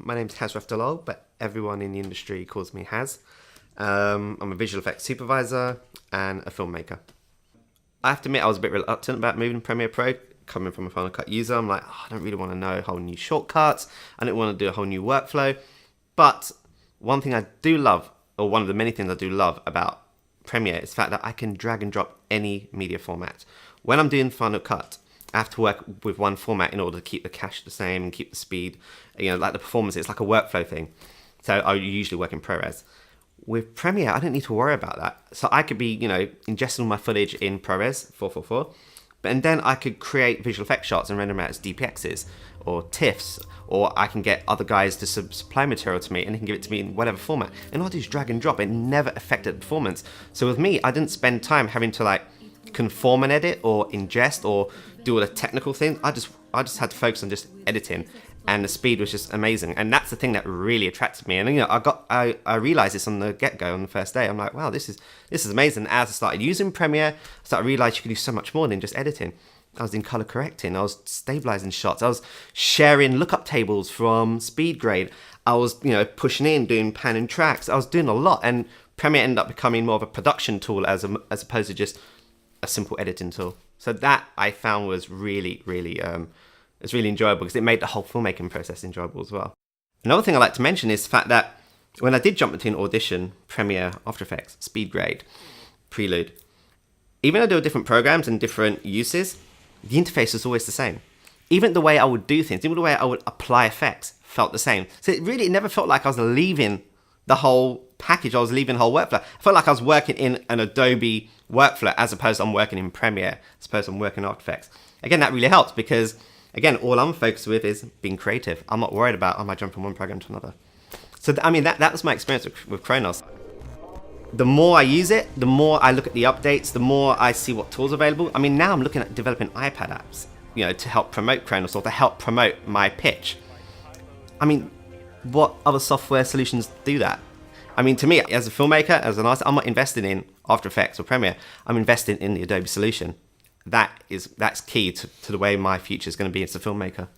My name's Hasraf Dullul, but everyone in the industry calls me Has. I'm a visual effects supervisor and a filmmaker. I have to admit I was a bit reluctant about moving to Premiere Pro. Coming from a Final Cut user, I'm like, I don't really want to know a whole new shortcuts. I don't want to do a whole new workflow. But one thing I do love, or one of the many things I do love about Premiere is the fact that I can drag and drop any media format. When I'm doing Final Cut, I have to work with one format in order to keep the cache the same and keep the speed, like the performance. It's like a workflow thing. So I usually work in ProRes. With Premiere, I don't need to worry about that. So I could be, ingesting all my footage in ProRes 444, and then I could create visual effects shots and render them out as DPXs or TIFFs, or I can get other guys to supply material to me and they can give it to me in whatever format. And all I do is drag and drop. It never affected performance. So with me, I didn't spend time having to conform an edit or ingest or do all the technical things. I just had to focus on just editing, and the speed was just amazing. And that's the thing that really attracted me. And I realized this on the get-go on the first day. I'm like, wow, this is amazing. As I started using Premiere, I started realizing you can do so much more than just editing. I was in color correcting, I was stabilizing shots, I was sharing lookup tables from SpeedGrade, I was pushing in, doing pan and tracks, I was doing a lot, and Premiere ended up becoming more of a production tool as opposed to just a simple editing tool. So that I found was really it's really enjoyable because it made the whole filmmaking process enjoyable as well. Another thing I like to mention is the fact that when I did jump between Audition, Premiere, After Effects, SpeedGrade, Prelude, even though there were different programs and different uses, the interface was always the same. Even the way I would do things, even the way I would apply effects felt the same. So it never felt like I was leaving the whole package, I was leaving the whole workflow. I felt like I was working in an Adobe workflow as opposed to I'm working in Premiere, as opposed to I'm working in After Effects. Again, that really helps because, again, all I'm focused with is being creative. I'm not worried about, am I jumping from one program to another? So, that was my experience with Kronos. The more I use it, the more I look at the updates, the more I see what tools are available. Now I'm looking at developing iPad apps, to help promote Kronos or to help promote my pitch. What other software solutions do that? To me, as a filmmaker, as an artist, I'm not investing in After Effects or Premiere. I'm investing in the Adobe solution. That's key to the way my future is going to be as a filmmaker.